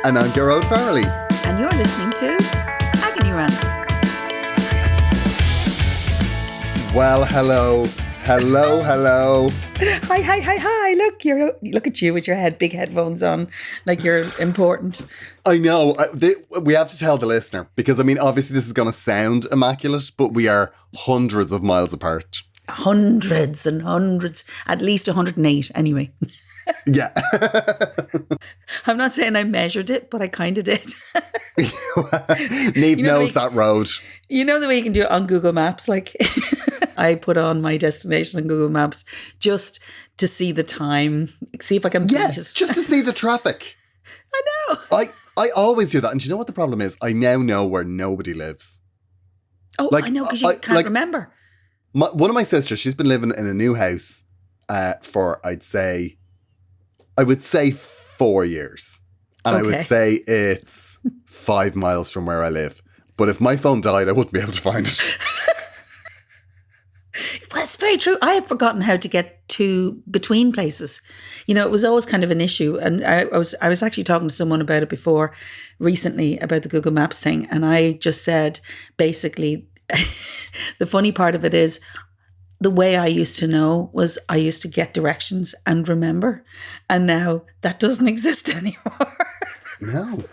And I'm Gearoid. And you're listening to Agony Rants. Well, hello. Hi. Look at you with your big headphones on, like you're important. I know. We have to tell the listener, because, I mean, obviously this is going to sound immaculate, but we are hundreds of miles apart. Hundreds and hundreds. At least 108 anyway. Yeah. I'm not saying I measured it, but I kind of did. Niamh knows that road. You know the way you can do it on Google Maps? Like, I put on my destination on Google Maps just to see the time, see if I can beat it. Just to see the traffic. I know. I always do that. And do you know what the problem is? I now know where nobody lives. Oh, I know, because you can't remember. One of my sisters, she's been living in a new house for, I would say 4 years. And I would say it's 5 miles from where I live. But if my phone died, I wouldn't be able to find it. Well, it's very true. I have forgotten how to get to between places. You know, it was always kind of an issue. And I was actually talking to someone about it before recently, about the Google Maps thing. And I just said, basically, the funny part of it is, the way I used to know was I used to get directions and remember. And now that doesn't exist anymore. No.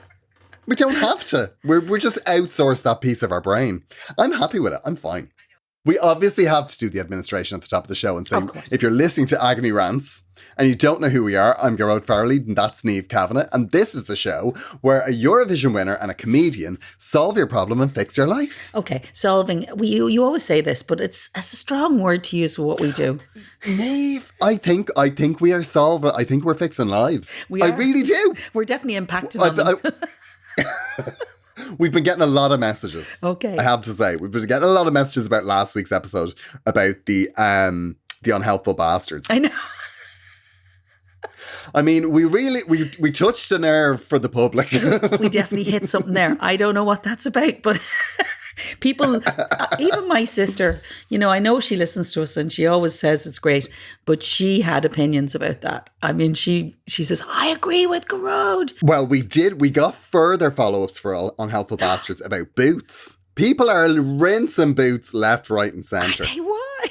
We don't have to. We're just outsourced that piece of our brain. I'm happy with it. I'm fine. We obviously have to do the administration at the top of the show and say, if you're listening to Agony Rants and you don't know who we are, I'm Gearoid, and that's Niamh Kavanagh. And this is the show where a Eurovision winner and a comedian solve your problem and fix your life. Okay, solving. You always say this, but it's a strong word to use for what we do. Niamh, I think we are solving. I think we're fixing lives. I really do. We're definitely impacting on them. We've been getting a lot of messages. Okay. I have to say, we've been getting a lot of messages about last week's episode about the unhelpful bastards. I know. I mean, we touched a nerve for the public. We definitely hit something there. I don't know what that's about, but people, even my sister, you know, I know she listens to us and she always says it's great, but she had opinions about that. I mean, she says, I agree with Gearoid. Well, we got further follow-ups for Unhelpful Bastards about boots. People are rinsing boots left, right and centre. Why?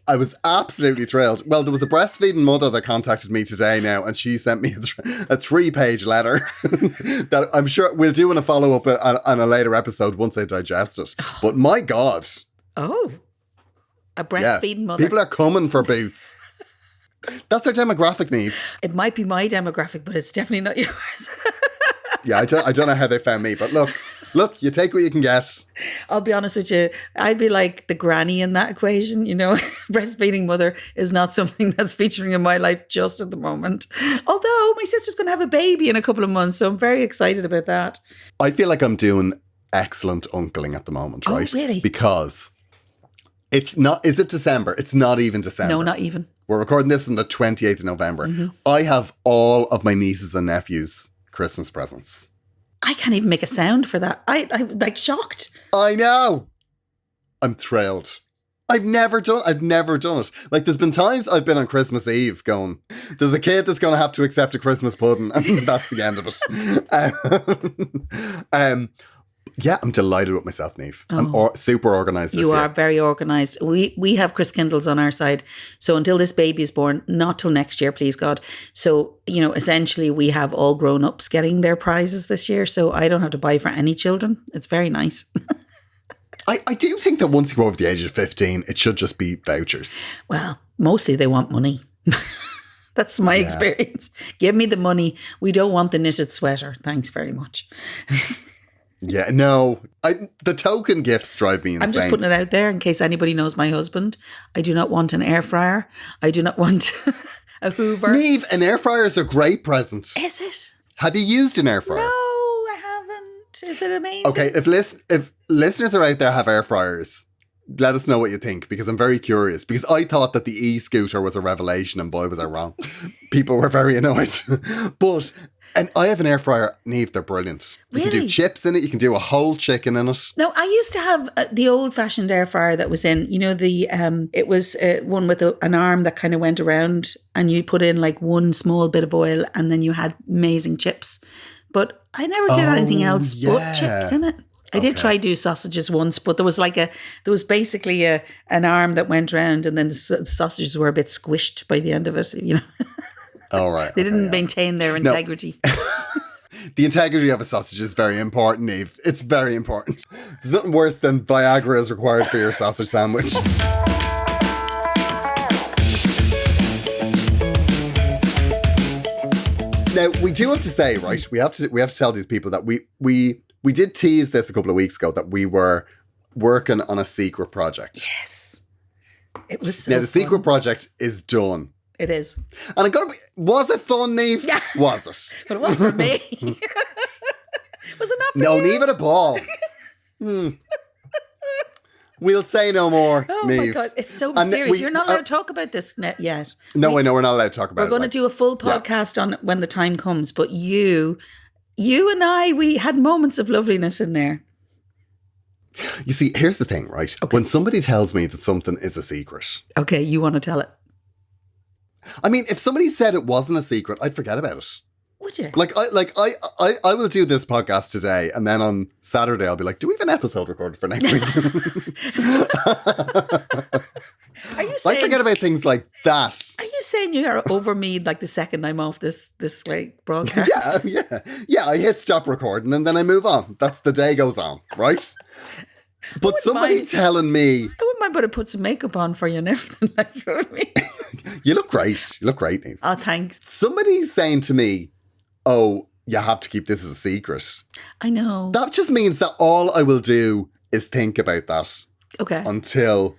I was absolutely thrilled. Well, there was a breastfeeding mother that contacted me today now, and she sent me a 3-page letter that I'm sure we'll do in a follow-up on a later episode once I digest it. But my God. Oh, a breastfeeding mother. People are coming for boots. That's our demographic, Niamh. It might be my demographic, but it's definitely not yours. Yeah, I don't know how they found me, but look, you take what you can get. I'll be honest with you, I'd be like the granny in that equation, you know. Breastfeeding mother is not something that's featuring in my life just at the moment. Although my sister's going to have a baby in a couple of months, so I'm very excited about that. I feel like I'm doing excellent uncling at the moment, right? Oh, really? Because it's not, is it December? It's not even December. No, not even. We're recording this on the 28th of November. Mm-hmm. I have all of my nieces and nephews' Christmas presents. I can't even make a sound for that. I'm like shocked. I know. I'm thrilled. I've never done it. Like, there's been times I've been on Christmas Eve going, there's a kid that's going to have to accept a Christmas pudding, and that's the end of it. Yeah, I'm delighted with myself, Niamh. I'm super organised this year. You are very organised. We have Chris Kindles on our side. So until this baby is born, not till next year, please God. So, you know, essentially we have all grown-ups getting their prizes this year. So I don't have to buy for any children. It's very nice. I do think that once you go over the age of 15, it should just be vouchers. Well, mostly they want money. That's my experience. Give me the money. We don't want the knitted sweater. Thanks very much. Yeah, no. The token gifts drive me insane. I'm just putting it out there in case anybody knows my husband. I do not want an air fryer. I do not want a Hoover. Niamh, an air fryer is a great present. Is it? Have you used an air fryer? No, I haven't. Is it amazing? Okay, if listeners are out there have air fryers, let us know what you think, because I'm very curious. Because I thought that the e-scooter was a revelation, and boy was I wrong. People were very annoyed. But... And I have an air fryer, Niamh, they're brilliant. You can do chips in it, you can do a whole chicken in it. No, I used to have the old-fashioned air fryer that was in, you know, it was one with an arm that kind of went around, and you put in like one small bit of oil, and then you had amazing chips. But I never did anything else but chips in it. I did try do sausages once, but there was basically an arm that went round, and then the sausages were a bit squished by the end of it. You know, All right. they didn't maintain their integrity. The integrity of a sausage is very important, Niamh. It's very important. There's nothing worse than Viagra is required for your sausage sandwich. Now, we do have to say, right, we have to tell these people that we did tease this a couple of weeks ago, that we were working on a secret project. Yes. It was so Now, the fun. secret project is done. It is. And was it fun, Niamh? Yeah. Was it? But it was for me. Was it not for No, you? Niamh at a ball. We'll say no more, Oh Niamh. my God, it's so And mysterious. we- You're not allowed to talk about this yet. No, I know we're not allowed to talk about We're it. going to do a full podcast on it when the time comes. But you and I, we had moments of loveliness in there. You see, here's the thing, right? Okay. When somebody tells me that something is a secret, Okay, you want to tell it? I mean, if somebody said it wasn't a secret, I'd forget about it. Would you? I will do this podcast today, and then on Saturday I'll be like, do we have an episode recorded for next week? Are you I saying? forget about things like that. Are you saying you are over me like the second I'm off this like broadcast? Yeah. I hit stop recording and then I move on. That's the day goes on, right? But somebody mind. telling me, I wouldn't mind, but I put some makeup on for you and everything like that. Me. you look great. You look great, Niamh. Oh, thanks. Somebody's saying to me, oh, you have to keep this as a secret. I know. That just means that all I will do is think about that Okay. until...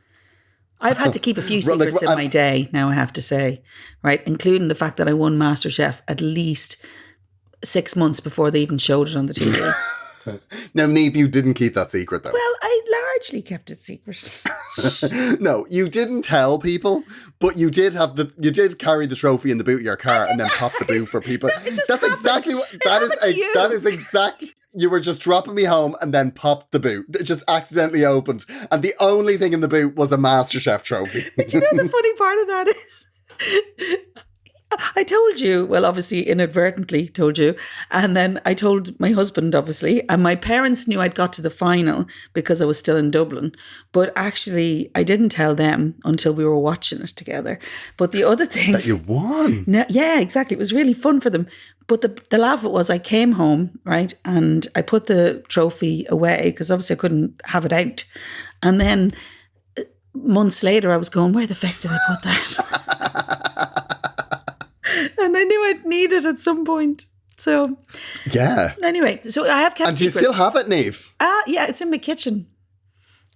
I've had to keep a few Well, like, secrets in my day now, I have to say, right? Including the fact that I won MasterChef at least 6 months before they even showed it on the TV. Now, Niamh, you didn't keep that secret, though. Well, I largely kept it secret. No, you didn't tell people, but you did carry the trophy in the boot of your car and then pop the boot for people. It just That's happened. exactly what It happened to you. that is exactly. You were just dropping me home and then popped the boot. It just accidentally opened, and the only thing in the boot was a MasterChef trophy. Do you know the funny part of that is? I told you, well, obviously inadvertently told you, and then I told my husband, obviously, and my parents knew I'd got to the final because I was still in Dublin, but actually I didn't tell them until we were watching it together. But the other thing... That you won. No, yeah, exactly. It was really fun for them. But the laugh of it was I came home, right, and I put the trophy away because obviously I couldn't have it out. And then months later I was going, where the fuck did I put that? And I knew I'd need it at some point. So, Yeah. anyway, so I have kept And do you secrets. still have it, Niamh? Yeah, it's in my kitchen.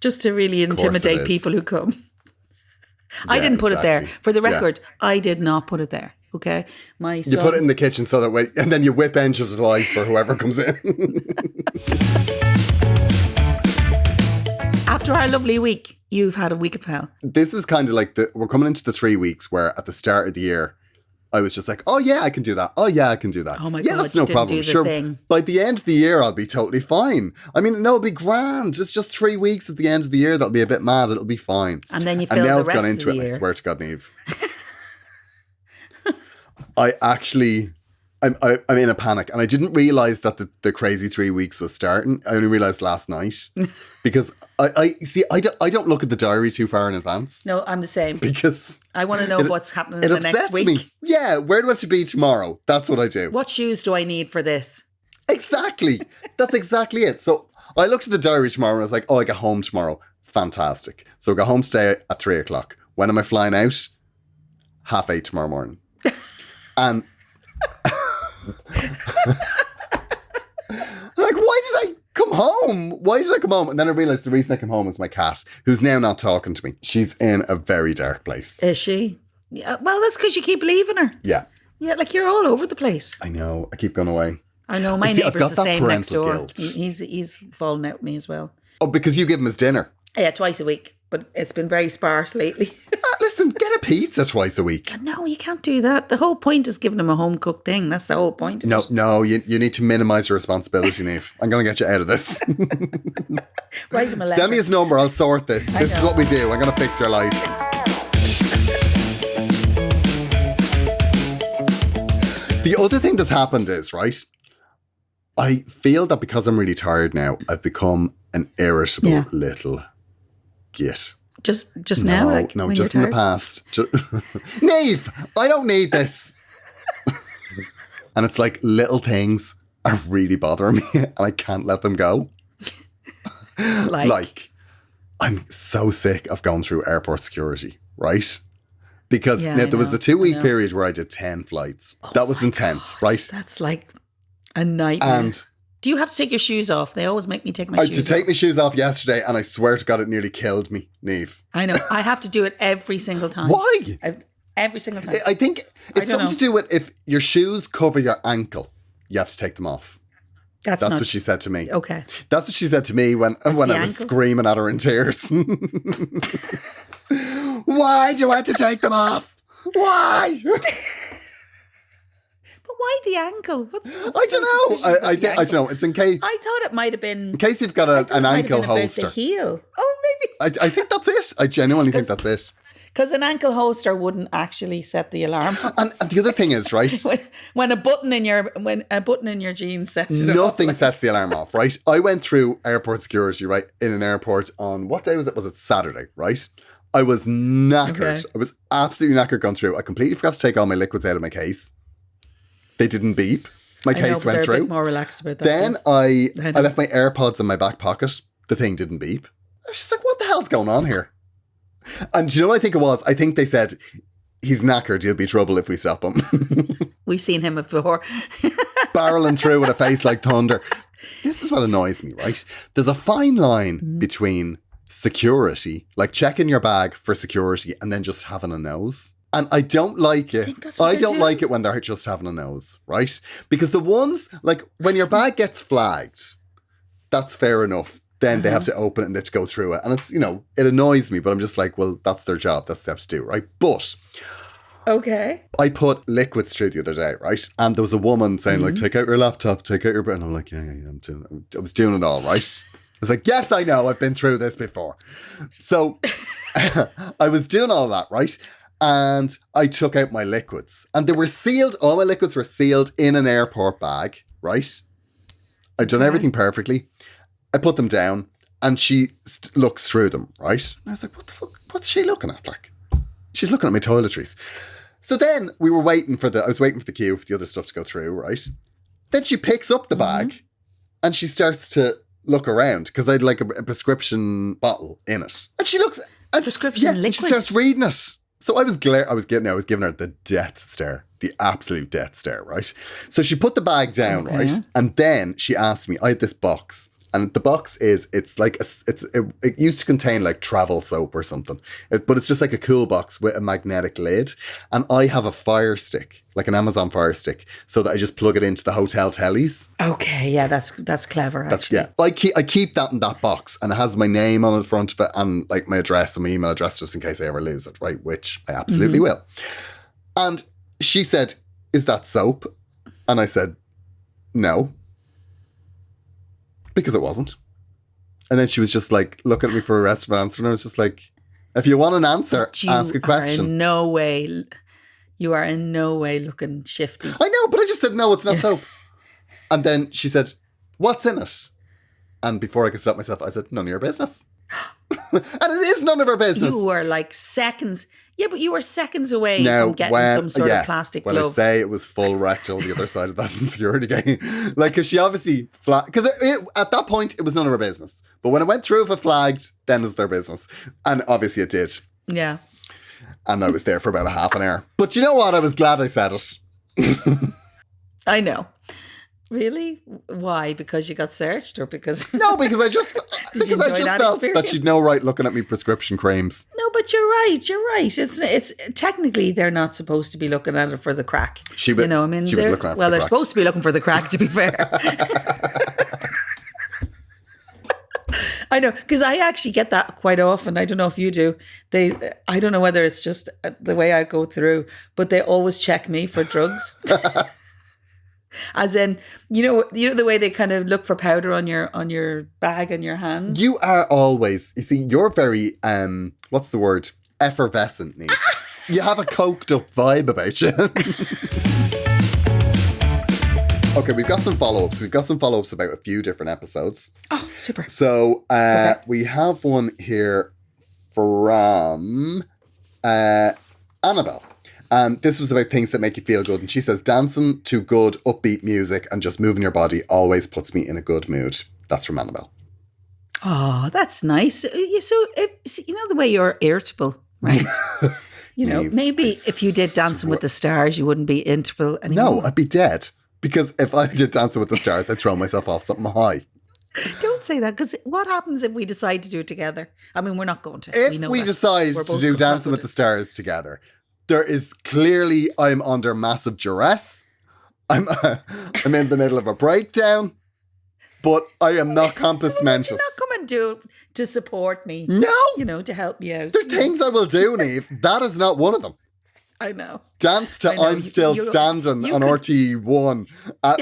Just to really course it intimidate is. people who come. I Yeah, didn't put it there. exactly. For the Yeah. record, I did not put it there. Okay? My You son... put it in the kitchen so that and then you whip Angel to life for whoever comes in. After our lovely week, you've had a week of hell. This is kind of like we're coming into the 3 weeks where at the start of the year, I was just like, oh yeah, I can do that. Oh yeah, I can do that. Oh my yeah, God, that's you no didn't problem. do the Sure, thing. by the end of the year, I'll be totally fine. I mean, no, it'll be grand. It's just 3 weeks at the end of the year. That'll be a bit mad. It'll be fine. And then you And fill now the I've rest gone of into the it. year. I swear to God, Niamh. I'm in a panic, and I didn't realize that the crazy 3 weeks was starting. I only realized last night because I don't look at the diary too far in advance No, I'm the same. because I want to know what's happening it in the upsets next week. me. Yeah, where do I have to be tomorrow? That's what I do. What shoes do I need for this? Exactly. That's exactly it. So I looked at the diary tomorrow and I was like, oh, I get home tomorrow. Fantastic. So I got home today at 3:00. When am I flying out? 8:30 tomorrow morning. And like, why did I come home? Why did I come home? And then I realised the reason I came home was my cat, who's now not talking to me. She's in a very dark place. Is she? Yeah, well, that's because you keep leaving her. Yeah, Yeah, like you're all over the place. I know. I keep going away. I know. My See, I've neighbour's got the that same next parental door. guilt. He's fallen out with me as well. Oh, because you give him his dinner. Yeah, twice a week. But it's been very sparse lately. Listen, get a pizza twice a week. No, you can't do that. The whole point is giving him a home cooked thing. That's the whole point of it. No, you need to minimise your responsibility, Niamh. I'm going to get you out of this. Write him a letter. Send me his number, I'll sort this. This is know. what we do. I'm going to fix your life. The other thing that's happened is, right, I feel that because I'm really tired now, I've become an irritable little git. Just now? Like, no, when just you're in the tired? past. Niamh, I don't need this. And it's like little things are really bothering me and I can't let them go. Like, I'm so sick of going through airport security, right? Because there was a 2-week period where I did 10 flights. That was intense, God, right? That's like a nightmare. And do you have to take your shoes off? They always make me take my I shoes had to take off. my shoes off yesterday and I swear to God it nearly killed me, Niamh. I know. I have to do it every single time. Why? Every single time. I think it's something know. to do with if your shoes cover your ankle, you have to take them off. That's not what she said to me. Okay. That's what she said to me when I was ankle? screaming at her in tears. Why do I have to take them off? Why? But why the ankle? What's I don't know. I don't know. It's in case I thought it might have been. in case you've got an ankle holster. The heel. Oh, maybe. I think that's it. I genuinely think that's it. Because an ankle holster wouldn't actually set the alarm. And the other thing is, right? when a button in your jeans sets it off. Nothing sets the alarm off, right? I went through airport security, right, in an airport on, what day was it? Was it Saturday, right? I was knackered. Okay. I was absolutely knackered going through. I completely forgot to take all my liquids out of my case. They didn't beep. My case went they're through. A bit more relaxed about that. Then I left my AirPods in my back pocket. The thing didn't beep. I was just like, what the hell's going on here? And do you know what I think it was? I think they said, he's knackered, he'll be trouble if we stop him. We've seen him before. Barreling through with a face like thunder. This is what annoys me, right? There's a fine line between security, like checking your bag for security and then just having a nose. And I don't like it. I don't like it when they're just having a nose, right? Because the ones, like when your bag gets flagged, that's fair enough. Then they have to open it and they have to go through it. And it's, it annoys me, but I'm just like, well, that's their job. That's what they have to do, right? But Okay. I put liquids through the other day, right? And there was a woman saying, like, take out your laptop, take out your... And I'm like, yeah, I was doing it all, right? I was like, yes, I know. I've been through this before. So I was doing all that, right? And I took out my liquids. And they were sealed. All my liquids were sealed in an airport bag, right? I'd done everything perfectly. I put them down and she looks through them, right? And I was like, what the fuck? What's she looking at? Like, she's looking at my toiletries. So then I was waiting for the queue for the other stuff to go through, right? Then she picks up the bag and she starts to look around because I had like a prescription bottle in it. And she looks at prescription liquid. She starts reading it. So I was giving her the death stare, the absolute death stare, right? So she put the bag down, right? And then she asked me, I had this box. And the box it's like, it used to contain like travel soap or something. But it's just like a cool box with a magnetic lid. And I have a Fire Stick, like an Amazon Fire Stick, so that I just plug it into the hotel tellies. Okay, yeah, that's clever, actually. I keep that in that box and it has my name on the front of it and like my address and my email address just in case I ever lose it, right? Which I absolutely will. And she said, is that soap? And I said, no. Because it wasn't. And then she was just like looking at me for a rest of an answer. And I was just like, if you want an answer, ask a question. You are in no way looking shifty. I know, but I just said, no, it's not soap. And then she said, what's in it? And before I could stop myself, I said, none of your business. And it is none of our business. You were like seconds. Yeah, but you were seconds away from getting some sort of plastic glove. When I say it was full rectal the other side of that security game. Like, because she obviously because at that point, it was none of her business. But when it went through, if it flagged, then it's their business. And obviously it did. Yeah. And I was there for about a half an hour. But you know what? I was glad I said it. I know. Really? Why? Because you got searched or because... No, because I just felt that she'd no right looking at me prescription creams. No, but you're right. It's technically they're not supposed to be looking at it for the crack. She was looking at it for the crack. They're supposed to be looking for the crack, to be fair. I know, because I actually get that quite often. I don't know if you do. I don't know whether it's just the way I go through, but they always check me for drugs. As in, you know the way they kind of look for powder on your bag and your hands. You are always, you see, you're very what's the word? Effervescent, Niamh. You have a coked up vibe about you. Okay, we've got some follow-ups. We've got some follow-ups about a few different episodes. Oh, super. So we have one here from Annabelle. And this was about things that make you feel good. And she says, dancing to good, upbeat music and just moving your body always puts me in a good mood. That's from Annabelle. Oh, that's nice. So, you know the way you're irritable, right? You know, maybe if you did Dancing with the Stars, you wouldn't be irritable anymore. No, I'd be dead. Because if I did Dancing with the Stars, I'd throw myself off something high. Don't say that, because what happens if we decide to do it together? I mean, we're not going to. If we decide to do Dancing with the Stars together, there is clearly, I'm under massive duress. I'm in the middle of a breakdown, but I am not compass mentis. Would you not come and do it to support me? No. You know, to help me out. There's things I will do, Niamh. That is not one of them. I know. Dance to I'm Still Standing on RTE1 at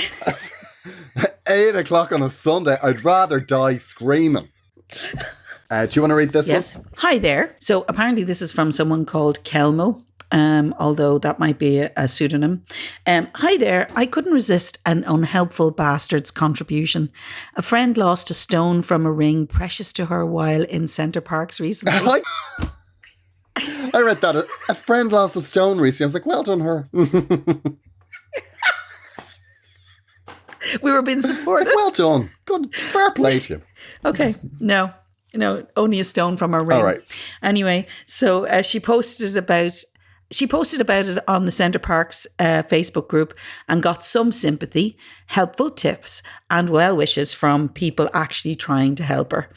8 o'clock on a Sunday. I'd rather die screaming. Do you want to read this one? Yes. Hi there. So apparently this is from someone called Kelmo. Although that might be a pseudonym. Hi there. I couldn't resist an unhelpful bastard's contribution. A friend lost a stone from a ring precious to her while in Centre Parks recently. I read that. A friend lost a stone recently. I was like, well done, her. We were being supported. Like, well done. Good. Fair play to you. Okay. No, only a stone from her ring. All right. Anyway, so she posted about it on the Centre Parks Facebook group and got some sympathy, helpful tips and well wishes from people actually trying to help her.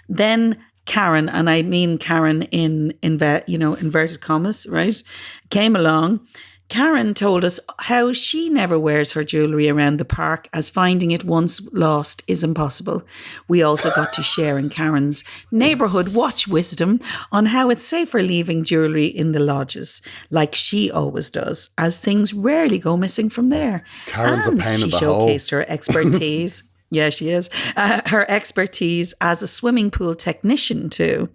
Then Karen, and I mean Karen in inverted commas, right, came along. Karen told us how she never wears her jewellery around the park, as finding it once lost is impossible. We also got to share in Karen's neighbourhood watch wisdom on how it's safer leaving jewellery in the lodges, like she always does, as things rarely go missing from there. Karen's a pain in the hole. She showcased her expertise. Yeah, she is. Her expertise as a swimming pool technician too.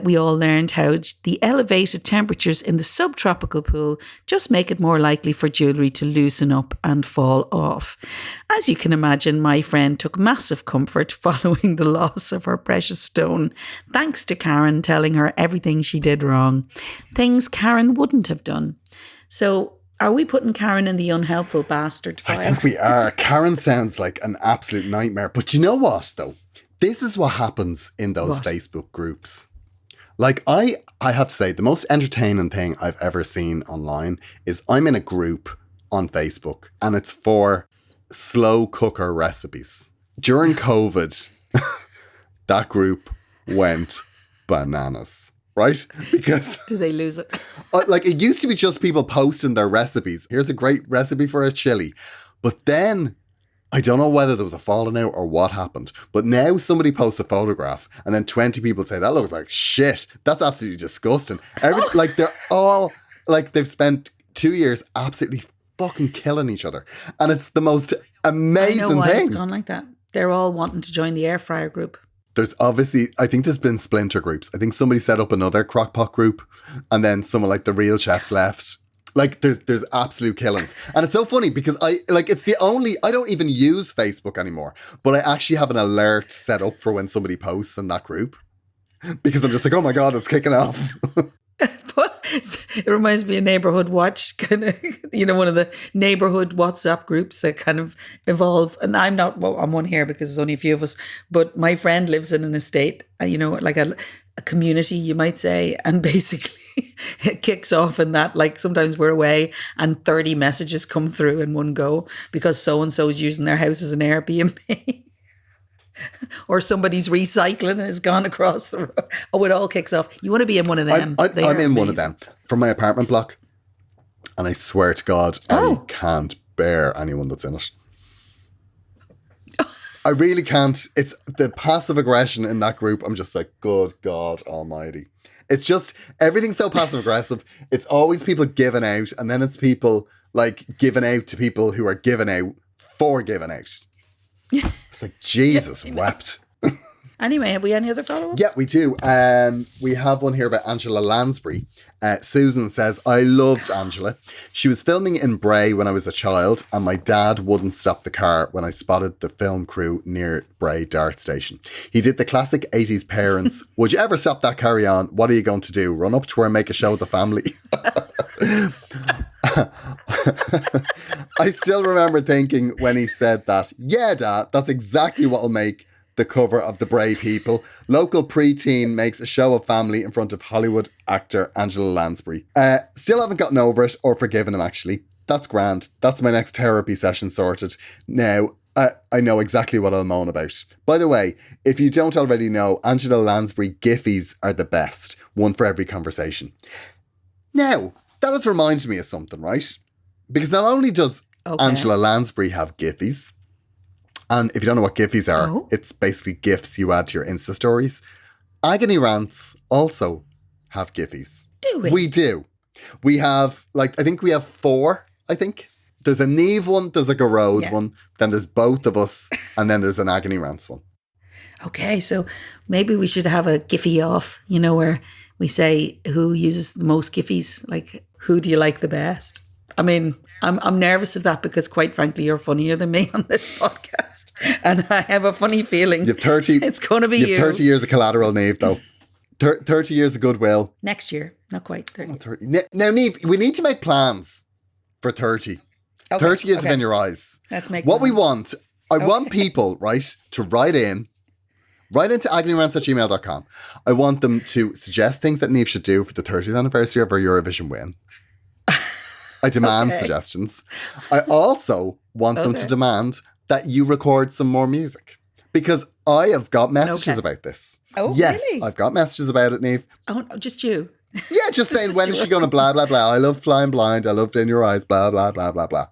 We all learned how the elevated temperatures in the subtropical pool just make it more likely for jewellery to loosen up and fall off. As you can imagine, my friend took massive comfort following the loss of her precious stone, thanks to Karen telling her everything she did wrong. Things Karen wouldn't have done. So, are we putting Karen in the unhelpful bastard file? I think we are. Karen sounds like an absolute nightmare. But you know what, though? This is what happens in those Facebook groups. Like, I have to say, the most entertaining thing I've ever seen online is I'm in a group on Facebook, and it's for slow cooker recipes. During COVID, that group went bananas. Right? Because... Do they lose it? Like, it used to be just people posting their recipes. Here's a great recipe for a chili. But then, I don't know whether there was a falling out or what happened. But now somebody posts a photograph and then 20 people say, that looks like shit. That's absolutely disgusting. Like, they're all... Like, they've spent 2 years absolutely fucking killing each other. And it's the most amazing I know why thing. It's gone like that. They're all wanting to join the air fryer group. There's obviously, I think there's been splinter groups. I think somebody set up another crockpot group and then someone like the real chefs left. Like there's absolute killings. And it's so funny because I don't even use Facebook anymore, but I actually have an alert set up for when somebody posts in that group because I'm just like, oh my God, it's kicking off. It reminds me of Neighbourhood Watch, kind of, one of the neighbourhood WhatsApp groups that kind of evolve. And I'm one here because there's only a few of us, but my friend lives in an estate, like a community, you might say. And basically it kicks off in that, like sometimes we're away and 30 messages come through in one go because so-and-so is using their house as an Airbnb. Or somebody's recycling and has gone across the road. Oh, it all kicks off. You want to be in one of them. I'm in one of them from my apartment block. And I swear to God, I can't bear anyone that's in it. I really can't. It's the passive aggression in that group. I'm just like, good God almighty. It's just, everything's so passive aggressive. It's always people giving out. And then it's people like giving out to people who are giving out for giving out. It's like, Jesus wept. Anyway, have we any other follow-ups? Yeah, we do. We have one here about Angela Lansbury. Susan says, I loved Angela. She was filming in Bray when I was a child, and my dad wouldn't stop the car when I spotted the film crew near Bray Dart Station. He did the classic 80s parents. Would you ever stop that carry on? What are you going to do? Run up to her and make a show of the family? I still remember thinking when he said that, yeah, Dad, that's exactly what will make the cover of The Bray People. Local preteen makes a show of family in front of Hollywood actor Angela Lansbury. Still haven't gotten over it or forgiven him, actually. That's grand. That's my next therapy session sorted. Now, I know exactly what I'll moan about. By the way, if you don't already know, Angela Lansbury Giphies are the best. One for every conversation. Now, that has reminded me of something, right? Because not only does Angela Lansbury have Giphies, and if you don't know what Giphies are, it's basically GIFs you add to your Insta stories. Agony Rants also have Giphies. Do we? We do. We have, I think we have 4, I think. There's a Niamh one, there's a Gearoid one, then there's both of us, and then there's an Agony Rants one. Okay, so maybe we should have a Giphy off, where we say who uses the most Giphies, like who do you like the best? I mean, I'm nervous of that because quite frankly, you're funnier than me on this podcast. And I have a funny feeling you have 30, it's going to be you. You have 30 years of collateral, Niamh, though. 30 years of goodwill. Next year, not quite 30. 30. Now, Niamh, we need to make plans for 30. 30 years of In Your Eyes. Let's make what plans. We want. I want people, right, to write into agonyrants@gmail.com. I want them to suggest things that Niamh should do for the 30th anniversary of her Eurovision win. I demand suggestions. I also want them to demand that you record some more music. Because I have got messages about this. Oh, yes, really? I've got messages about it, Niamh. Oh, no, just you? Yeah, just saying, when is she going to blah, blah, blah. I love Flying Blind. I loved In Your Eyes, blah, blah, blah, blah, blah.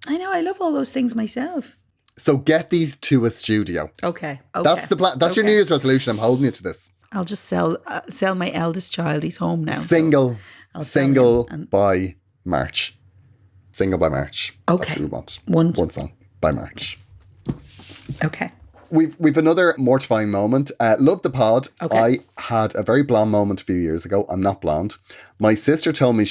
I know, I love all those things myself. So get these to a studio. Okay. That's the plan. That's your New Year's resolution. I'm holding you to this. I'll just sell my eldest child. He's home now. Single by March. Single by March. Okay. That's what we want. One song by March. Okay. We've another mortifying moment. Love the pod. Okay. I had a very blonde moment a few years ago. I'm not blonde. My sister told me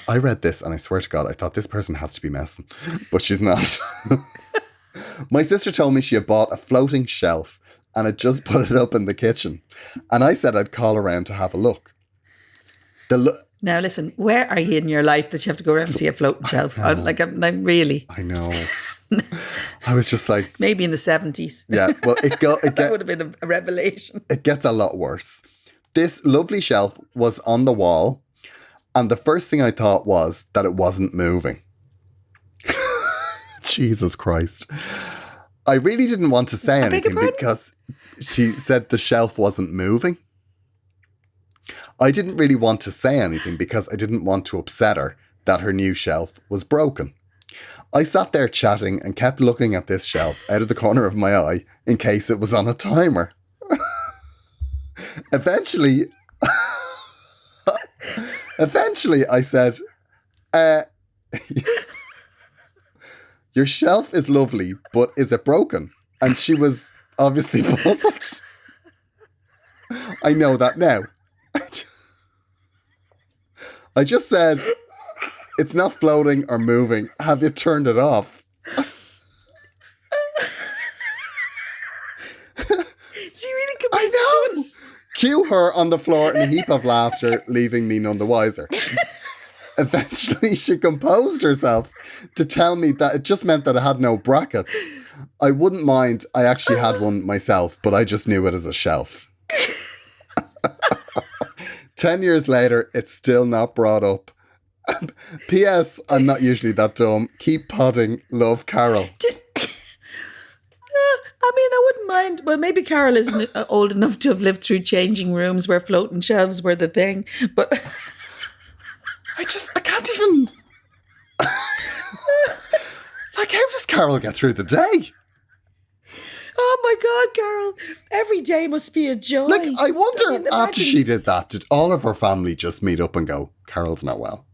I read this and I swear to God, I thought this person has to be messing, but she's not. My sister told me she had bought a floating shelf and had just put it up in the kitchen. And I said I'd call around to have a look. Now listen, where are you in your life that you have to go around and see a floating shelf? I'm really. I know. I was just like... Maybe in the 70s. Yeah, well, that would have been a revelation. It gets a lot worse. This lovely shelf was on the wall, and the first thing I thought was that it wasn't moving. Jesus Christ. I really didn't want to say anything because she said the shelf wasn't moving. I didn't really want to say anything because I didn't want to upset her that her new shelf was broken. I sat there chatting and kept looking at this shelf out of the corner of my eye in case it was on a timer. Eventually I said, your shelf is lovely, but is it broken? And she was obviously puzzled. I know that now. I just said, it's not floating or moving. Have you turned it off? She really commits to it. Cue her on the floor in a heap of laughter, leaving me none the wiser. Eventually, she composed herself to tell me that it just meant that it had no brackets. I wouldn't mind. I actually had one myself, but I just knew it as a shelf. 10 years later, it's still not brought up. P.S. I'm not usually that dumb. Keep podding. Love, Carol. I mean, I wouldn't mind. Well, maybe Carol isn't old enough to have lived through changing rooms where floating shelves were the thing. But I can't even... Like, how does Carol get through the day? Oh my God, Carol. Every day must be a joy. Like, I wonder, after she did that, did all of her family just meet up and go, Carol's not well?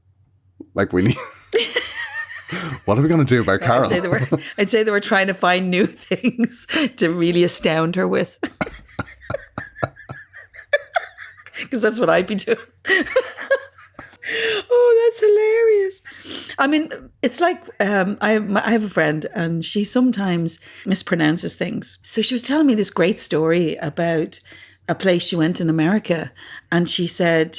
Like, we need... What are we going to do about Carol? I'd say they were trying to find new things to really astound her with. because that's what I'd be doing. Oh, that's hilarious. I mean, it's like I have a friend and she sometimes mispronounces things. So she was telling me this great story about a place she went in America and she said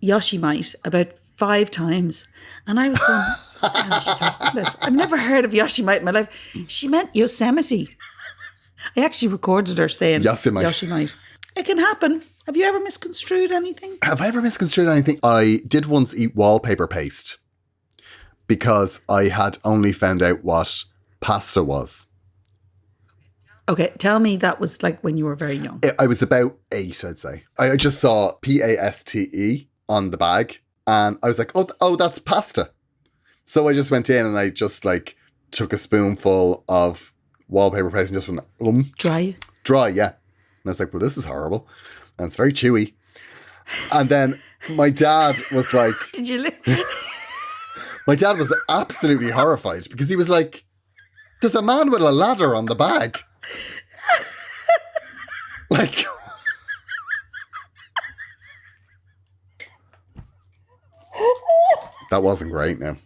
Yoshimite about 5 times. And I was going, what is she talking about? I've never heard of Yoshimite in my life. She meant Yosemite. I actually recorded her saying Yoshimite. It can happen. Have you ever misconstrued anything? Have I ever misconstrued anything? I did once eat wallpaper paste because I had only found out what pasta was. Okay, tell me that was like when you were very young. I was about 8, I'd say. I just saw PASTE on the bag and I was like, oh, that's pasta. So I just went in and I just like took a spoonful of wallpaper paste and just went, Dry, yeah. And I was like, well, this is horrible. And it's very chewy. And then my dad was like... Did you... My dad was absolutely horrified because he was like, there's a man with a ladder on the bag. Like... That wasn't great now.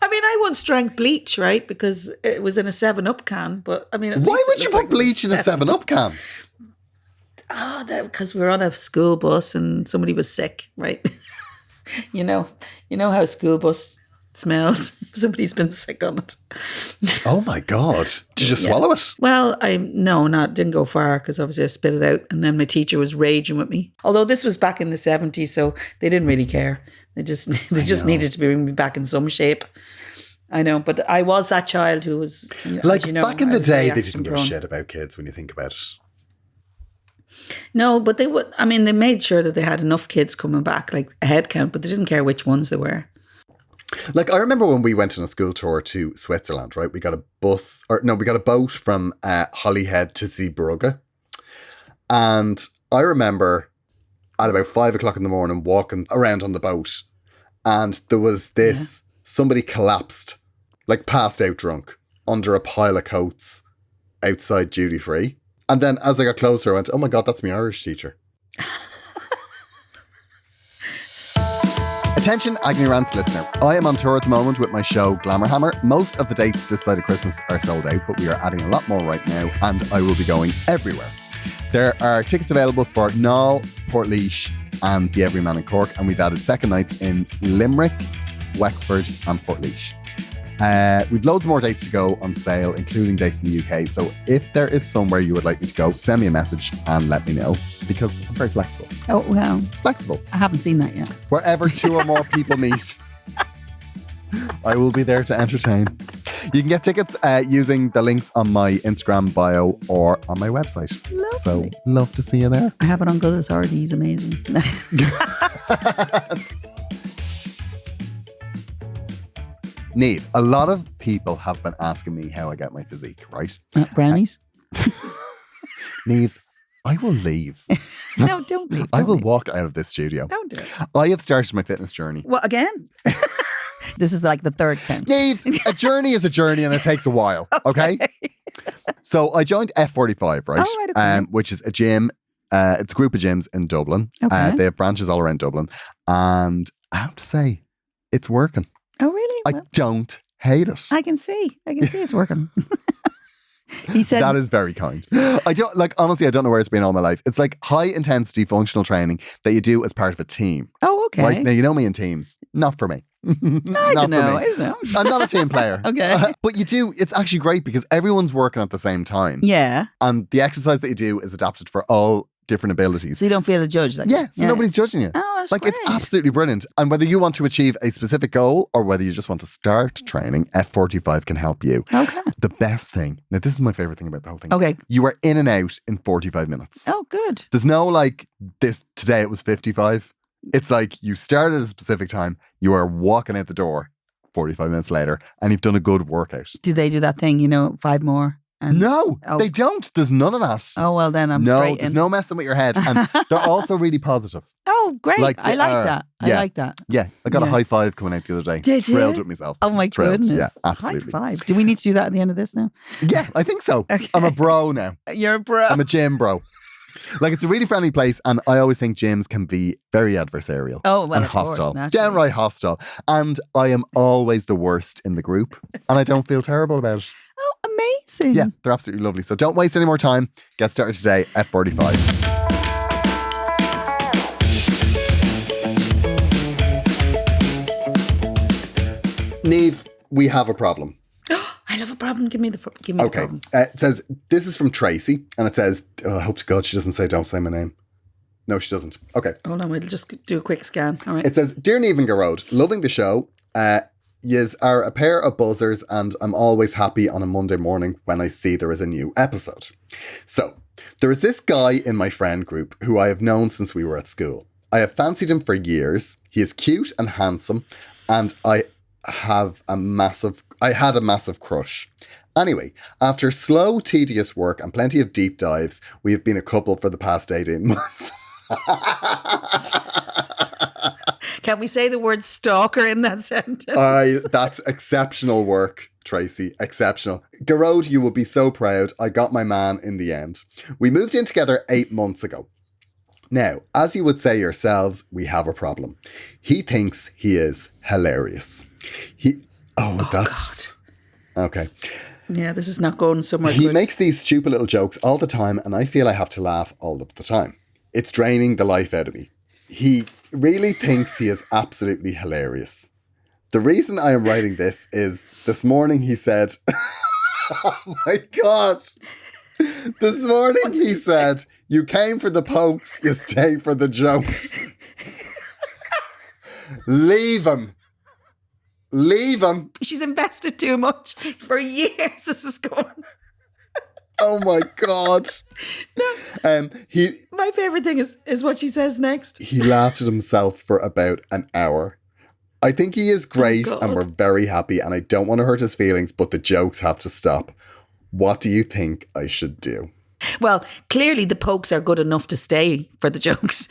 I mean, I once drank bleach, right? Because it was in a 7-Up can. But I mean... Why would you put bleach in a 7-Up can? Oh, because we were on a school bus and somebody was sick, right? you know how a school bus smells. Somebody's been sick on it. Oh my God. Did you swallow it? Well, didn't go far because obviously I spit it out and then my teacher was raging with me. Although this was back in the 70s, so they didn't really care. They just needed to bring me back in some shape. I know, but I was that child who was... back in the day, they didn't give a shit about kids when you think about it. No, but they would. I mean, they made sure that they had enough kids coming back, like a head count, but they didn't care which ones they were. Like, I remember when we went on a school tour to Switzerland, right? We got a boat from Holyhead to Zeebrugge. And I remember at about 5 o'clock in the morning walking around on the boat and there was this, somebody collapsed, like passed out drunk under a pile of coats outside duty free. And then as I got closer, I went, oh my God, that's my Irish teacher. Attention, Agony Rants listener. I am on tour at the moment with my show Glamour Hammer. Most of the dates this side of Christmas are sold out, but we are adding a lot more right now and I will be going everywhere. There are tickets available for Knoll, Portlaoise and the Everyman in Cork, and we've added second nights in Limerick, Wexford and Portlaoise. We've loads more dates to go on sale, including dates in the UK. So if there is somewhere you would like me to go, send me a message and let me know because I'm very flexible. Oh, well. Flexible. I haven't seen that yet. Wherever 2 or more people meet, I will be there to entertain. You can get tickets using the links on my Instagram bio or on my website. Lovely. So love to see you there. I have it on good authority. He's amazing. Niamh, a lot of people have been asking me how I get my physique, right? Brownies? Niamh, I will leave. No, don't leave. I will walk out of this studio. Don't do it. I have started my fitness journey. Well, again? This is like the third count. Niamh, a journey is a journey and it takes a while, okay? So I joined F45, right? Oh, right, okay. Which is a gym. It's a group of gyms in Dublin. Okay. They have branches all around Dublin. And I have to say, it's working. Oh, really? I don't hate it. I can see it's working. He said that is very kind. Honestly, I don't know where it's been all my life. It's like high intensity functional training that you do as part of a team. Oh, okay. Right? Now, you know me in teams. Not for me. I don't know. I'm not a team player. Okay. But you do, it's actually great because everyone's working at the same time. Yeah. And the exercise that you do is adapted for all different abilities. So you don't feel a judge. Nobody's judging you. Oh, that's great. It's absolutely brilliant. And whether you want to achieve a specific goal or whether you just want to start training, F45 can help you. Okay. The best thing, now this is my favorite thing about the whole thing. Okay. You are in and out in 45 minutes. Oh, good. There's no like this, today it was 55. It's like you started at a specific time, you are walking out the door 45 minutes later and you've done a good workout. Do they do that thing, 5 more? No, they don't. There's none of that. Oh, well, then I'm straight in. There's no messing with your head. And they're also really positive. Oh, great. I like that. I like that. Yeah. I got a high five coming out the other day. Did you? Thrilled with myself. Oh, my Thrilled. goodness. Yeah, absolutely. High five. Do we need to do that at the end of this now? Yeah, I think so. Okay. I'm a bro now. You're a bro. I'm a gym bro. Like, it's a really friendly place, and I always think gyms can be very adversarial. Oh, well, and of course, hostile. naturally. Downright hostile. And I am always the worst in the group, and I don't feel terrible about it. Oh, amazing. Yeah, they're absolutely lovely. So don't waste any more time. Get started today at 45. Niamh, we have a problem. I love a problem. Give me the problem. It says, this is from Tracy, and it says, I hope to God she doesn't say, don't say my name. No, she doesn't. Okay. Hold on, we'll just do a quick scan. All right. It says, Dear Niamh and Gearoid, loving the show. Yous are a pair of buzzers, and I'm always happy on a Monday morning when I see there is a new episode. So, there is this guy in my friend group who I have known since we were at school. I have fancied him for years. He is cute and handsome, and I had a massive crush. Anyway, after slow, tedious work and plenty of deep dives, we have been a couple for the past 18 months. Can we say the word stalker in that sentence? That's exceptional work, Tracy. Exceptional. Gearoid, you will be so proud. I got my man in the end. We moved in together 8 months ago. Now, as you would say yourselves, we have a problem. He thinks he is hilarious. That's... God. Okay. Yeah, this is not going somewhere He good. makes these stupid little jokes all the time, and I feel I have to laugh all of the time. It's draining the life out of me. He really thinks he is absolutely hilarious. The reason I am writing this is this morning he said, oh my God. This morning he said, you came for the pokes, you stay for the jokes. Leave him. Leave him. She's invested too much. For years this is going. Oh my God. No. My favourite thing is what she says next. He laughed at himself for about an hour. I think he is great and we're very happy, and I don't want to hurt his feelings, but the jokes have to stop. What do you think I should do? Well, clearly the pokes are good enough to stay for the jokes.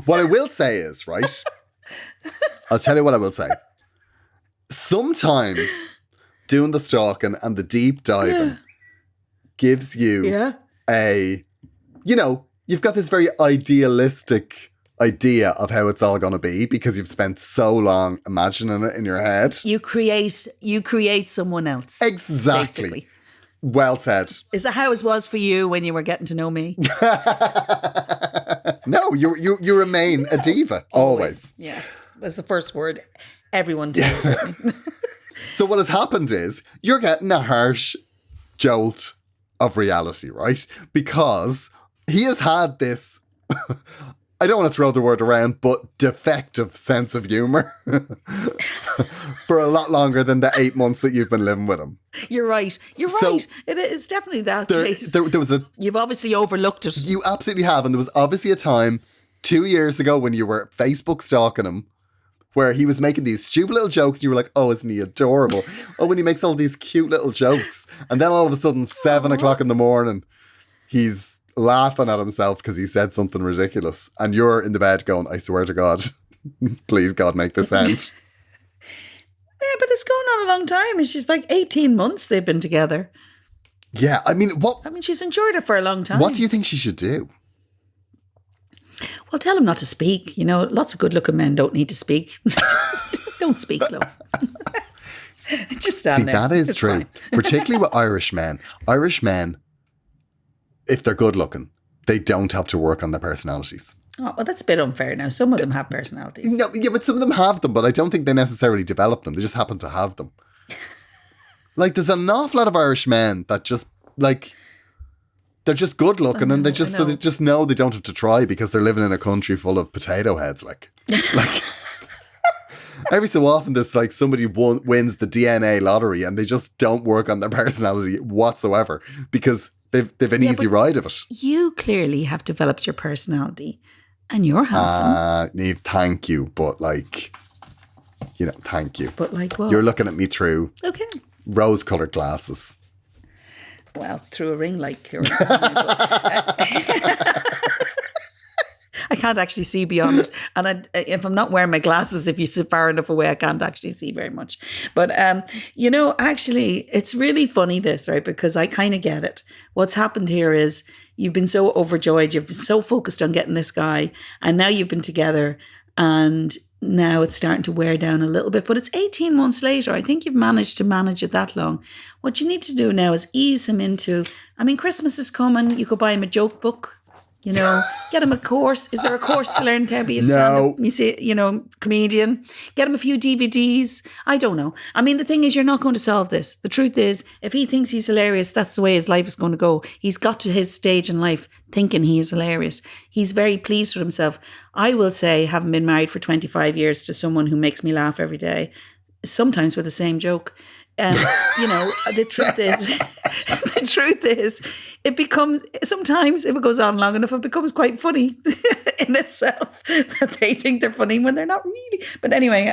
What I will say is, right? I'll tell you what I will say. Sometimes doing the stalking and the deep diving gives you you've got this very idealistic idea of how it's all going to be because you've spent so long imagining it in your head. You create someone else. Exactly. Basically. Well said. Is that how it was for you when you were getting to know me? No, you remain a diva. Always. Yeah. That's the first word everyone tells me. So what has happened is you're getting a harsh jolt of reality, right? Because he has had this, I don't want to throw the word around, but defective sense of humour for a lot longer than the 8 months that you've been living with him. You're right. Right. It's definitely that case. There was You've obviously overlooked it. You absolutely have. And there was obviously a time 2 years ago when you were Facebook stalking him where he was making these stupid little jokes and you were like, oh, isn't he adorable? Oh, when he makes all these cute little jokes. And then all of a sudden, 7 o'clock in the morning, he's laughing at himself because he said something ridiculous. And you're in the bed going, I swear to God, please God, make this end. Yeah, but it's going on a long time. And she's like 18 months they've been together. Yeah, I mean, she's enjoyed it for a long time. What do you think she should do? Well, tell him not to speak. You know, lots of good-looking men don't need to speak. Don't speak, love. Just stand there. That is it's true. Fine. Particularly with Irish men. Irish men, if they're good-looking, they don't have to work on their personalities. Oh, well, that's a bit unfair now. Some of them have personalities. No, yeah, but some of them have them, but I don't think they necessarily develop them. They just happen to have them. Like, there's an awful lot of Irish men that just, like... They're just good looking and they just know they don't have to try because they're living in a country full of potato heads. Like every so often there's like somebody wins the DNA lottery and they just don't work on their personality whatsoever because they've an easy ride of it. You clearly have developed your personality and you're handsome. Niamh, thank you. But like, thank you. But like what? You're looking at me through rose-coloured glasses. Well, through a ring light. I can't actually see beyond it. And if I'm not wearing my glasses, if you sit far enough away, I can't actually see very much. But, actually, it's really funny this, right? Because I kind of get it. what's happened here is you've been so overjoyed, you've been so focused on getting this guy, and now you've been together, and now it's starting to wear down a little bit, but it's 18 months later. I think you've managed to manage it that long. What you need to do now is ease him into, I mean, Christmas is coming. You could buy him a joke book, you know, get him a course. Is there a course to learn how to be a stand-up, comedian? Get him a few DVDs. I don't know. I mean, the thing is, you're not going to solve this. The truth is, if he thinks he's hilarious, that's the way his life is going to go. He's got to his stage in life thinking he is hilarious. He's very pleased with himself. I will say, having been married for 25 years to someone who makes me laugh every day, sometimes with the same joke. The truth is, it becomes, sometimes if it goes on long enough, it becomes quite funny in itself that they think they're funny when they're not really. But anyway,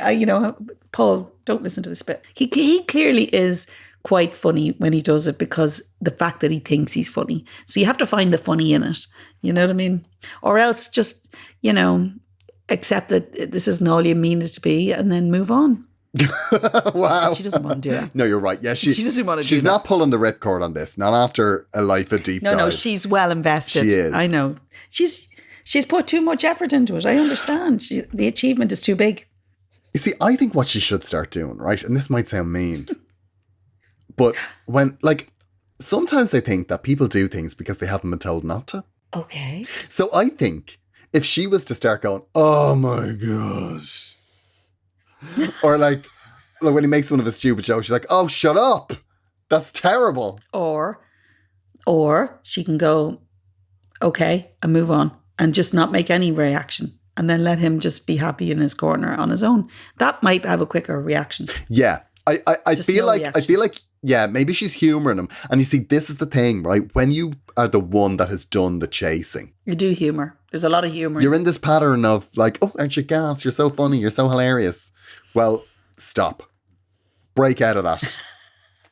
Paul, don't listen to this bit. He clearly is quite funny when he does it because the fact that he thinks he's funny. So you have to find the funny in it. You know what I mean? Or else just, accept that this isn't all you mean it to be and then move on. Wow. She doesn't want to do that. No, you're right. Yeah, she doesn't want to do that. She's not pulling the ripcord on this. Not after a life of deep dive. No, she's well invested. She is. I know. She's put too much effort into it. I understand. The achievement is too big. You see, I think what she should start doing, right? And this might sound mean, but sometimes I think that people do things because they haven't been told not to. Okay. So I think if she was to start going, oh my gosh. Or like when he makes one of his stupid jokes, she's like, oh, shut up. That's terrible. Or she can go, okay, and move on and just not make any reaction and then let him just be happy in his corner on his own. That might have a quicker reaction. Yeah. I feel like, yeah, maybe she's humouring him. And you see, this is the thing, right? When you are the one that has done the chasing. You do humour. There's a lot of humour. You're in this pattern of like, oh, aren't you gas? You're so funny. You're so hilarious. Well, stop. Break out of that.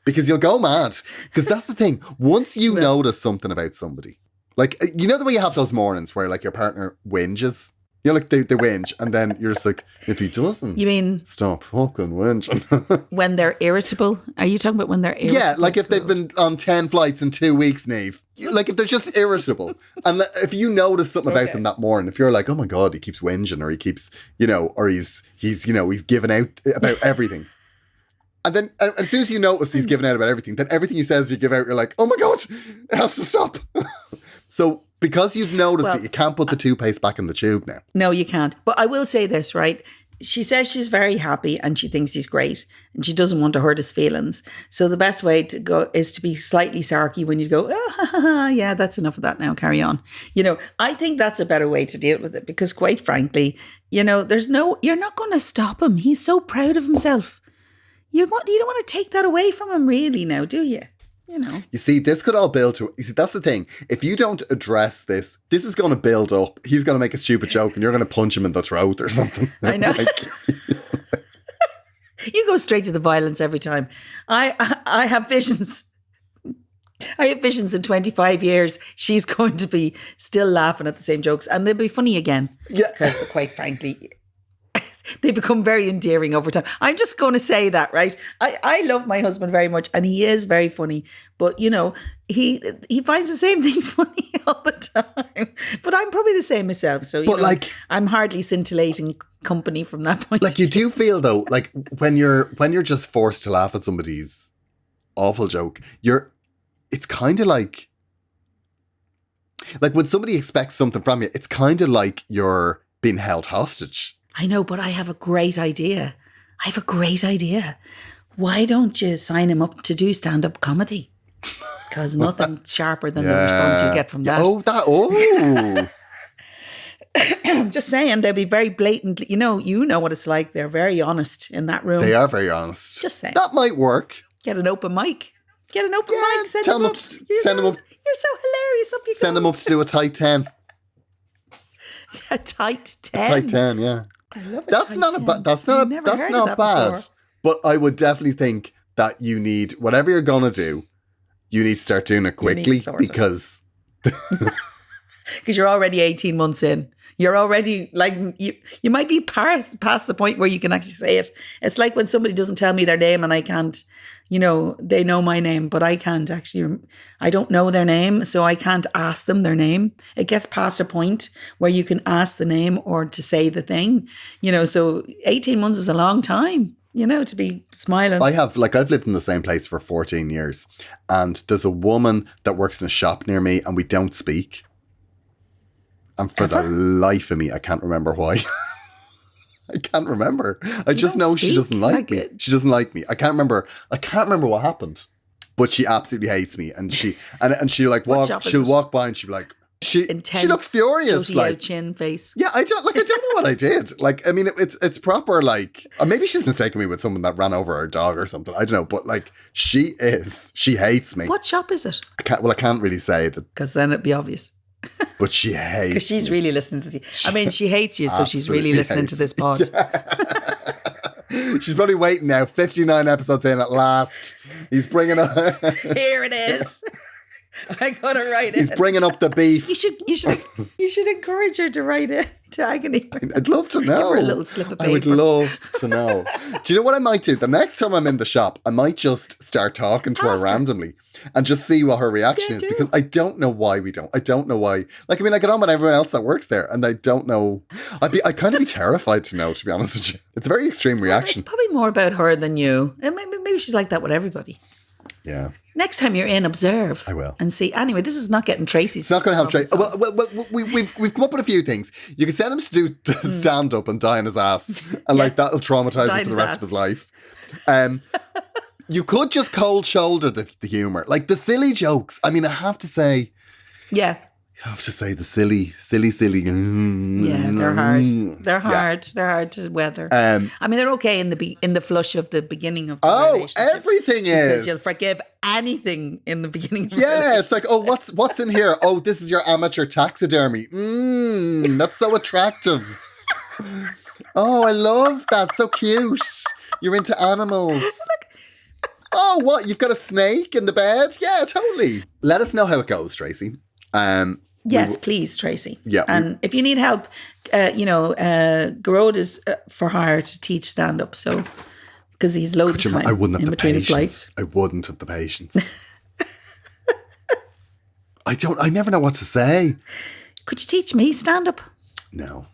Because you'll go mad. Because that's the thing. Once you notice something about somebody, like, you know the way you have those mornings where like your partner whinges? You know, like they whinge and then you're just like, if he doesn't, you mean stop fucking whinging. When they're irritable? Are you talking about when they're irritable? Yeah, like if they've been on 10 flights in 2 weeks, Niamh. Like if they're just irritable. And if you notice something about them that morning, if you're like, oh my God, he keeps whinging or he keeps, or he's giving out about everything. And then as soon as you notice he's giving out about everything, then everything he says you give out, you're like, oh my God, it has to stop. So because you've noticed it, you can't put the toothpaste back in the tube now. No, you can't. But I will say this, right? She says she's very happy and she thinks he's great and she doesn't want to hurt his feelings. So the best way to go is to be slightly sarky when you go, yeah, that's enough of that now, carry on. I think that's a better way to deal with it because quite frankly, you're not going to stop him. He's so proud of himself. You don't want to take that away from him really now, do you? You see, this could all build to... You see, that's the thing. If you don't address this is going to build up. He's going to make a stupid joke and you're going to punch him in the throat or something. I know. You go straight to the violence every time. I have visions. I have visions in 25 years. She's going to be still laughing at the same jokes and they'll be funny again. Yeah. Because quite frankly... They become very endearing over time. I'm just going to say that, right? I love my husband very much and he is very funny. But, he finds the same things funny all the time. But I'm probably the same myself. So, I'm hardly scintillating company from that point. Like, you do feel, though, like when you're just forced to laugh at somebody's awful joke, it's kind of like when somebody expects something from you, it's kind of like you're being held hostage. I know, but I have a great idea. Why don't you sign him up to do stand-up comedy? Because nothing sharper than the response you get from that. I'm just saying, they'll be very blatantly, you know what it's like. They're very honest in that room. They are very honest. Just saying. That might work. Get an open mic. Send him up. Send him up. You're so hilarious. Up you go. Send him up to do a tight 10. A tight 10? A tight 10, yeah. I love it. That's not bad. Before. But I would definitely think that you need, whatever you're going to do, you need to start doing it quickly because you're already 18 months in. You're already you might be past the point where you can actually say it. It's like when somebody doesn't tell me their name and I can't you know, they know my name, but I can't actually, I don't know their name, so I can't ask them their name. It gets past a point where you can ask the name or to say the thing, you know, so 18 months is a long time, you know, to be smiling. I've lived in the same place for 14 years, and there's a woman that works in a shop near me, and we don't speak. And for the life of me, I can't remember why. I can't remember. I just know she doesn't like me. She doesn't like me. I can't remember what happened. But she absolutely hates me. And she'll like she'll walk by and she'll be like, she looks furious. Like chin face. Yeah, I don't know what I did. Like, I mean, it's proper, like, maybe she's mistaken me with someone that ran over her dog or something. I don't know. But like, she hates me. What shop is it? I can't really say that. Because then it'd be obvious. But she hates because she's really listening to she hates you, so she's really listening to this pod. Yeah. She's probably waiting now, 59 episodes in at last. He's bringing up... Here it is. I gotta write it. He's bringing up the beef. You should encourage her to write it to Agony. I'd love to know. Give her a little slip of paper. I would love to know. Do you know what I might do? The next time I'm in the shop, I might just start talking to her randomly and just see what her reaction is, because I don't know why we don't. I don't know why. Like, I mean, I get on with everyone else that works there, and I don't know. I'd kind of be terrified to know, to be honest with you. It's a very extreme reaction. It's probably more about her than you. And maybe she's like that with everybody. Yeah. Next time you're in, observe. I will. And see. Anyway, this is not getting Tracy's. It's not going to help Tracy. Well, we've come up with a few things. You can send him to do stand up and die on his ass, and like that'll traumatize him for the rest of his life. You could just cold shoulder the humour, like the silly jokes. I mean, I have to say, yeah. I have to say the silly. Yeah, they're hard. They're hard. Yeah. They're hard to weather. I mean, they're okay in the flush of the beginning of the relationship. Everything is. Because you'll forgive anything in the beginning of the relationship. It's like, oh, what's in here? Oh, this is your amateur taxidermy. That's so attractive. Oh, I love that. So cute. You're into animals. Oh, what? You've got a snake in the bed? Yeah, totally. Let us know how it goes, Tracy. Yes, please, Tracy. Yeah. And if you need help, Gearoid is for hire to teach stand-up, so because he's loads of time in between his flights. I wouldn't have the patience. I never know what to say. Could you teach me stand-up? No.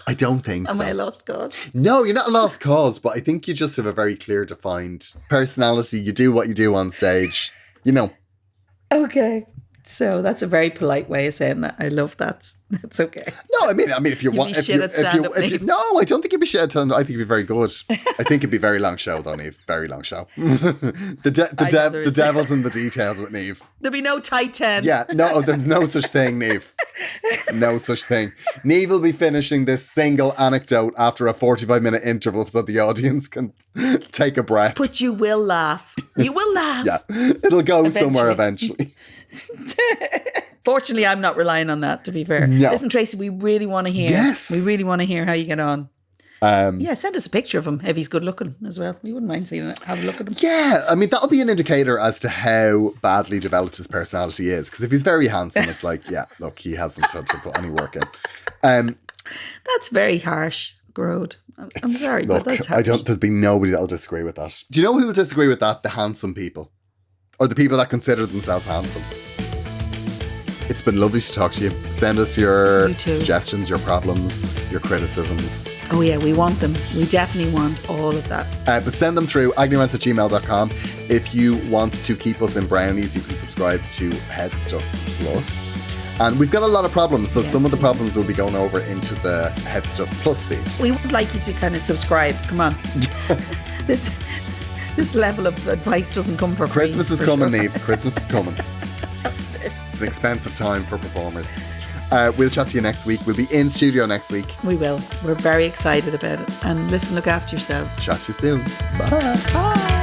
I don't think so. Am I a lost cause? No, you're not a lost cause, but I think you just have a very clear defined personality. You do what you do on stage, you know. Okay. So that's a very polite way of saying that. I love that. That's okay. No, I mean, if you want, no, I don't think you'd be shit at stand-up. I think you'd be very good. I think it'd be a very long show, though, Niamh. Very long show. The devil's in the details with Niamh. There'll be no tight 10. Yeah, no, there's no such thing, Niamh. No such thing. Niamh will be finishing this single anecdote after a 45-minute interval so the audience can take a breath. But you will laugh. You will laugh. Yeah, it'll go somewhere eventually. Fortunately, I'm not relying on that, to be fair. No. Listen, Tracy, we really want to hear. Yes. We really want to hear how you get on. Send us a picture of him if he's good looking as well. We wouldn't mind seeing it. Have a look at him. Yeah, I mean, that'll be an indicator as to how badly developed his personality is. Because if he's very handsome, it's like, yeah, look, he hasn't had to put any work in. That's very harsh, Gearoid. I'm sorry, but that's harsh. There'll be nobody that'll disagree with that. Do you know who will disagree with that? The handsome people. Or the people that consider themselves handsome. It's been lovely to talk to you. Send us your suggestions, your problems, your criticisms. Oh yeah, we want them. We definitely want all of that. But send them through agneyrants@gmail.com. If you want to keep us in brownies, you can subscribe to Head Stuff Plus. And we've got a lot of problems, so some of the problems will be going over into the Head Stuff Plus feed. We would like you to kind of subscribe. Come on. This level of advice doesn't come for free. Christmas is coming, Niamh. Christmas is coming. It's an expensive time for performers. We'll chat to you next week. We'll be in studio next week. We will. We're very excited about it. And listen, look after yourselves. Chat to you soon. Bye. Bye.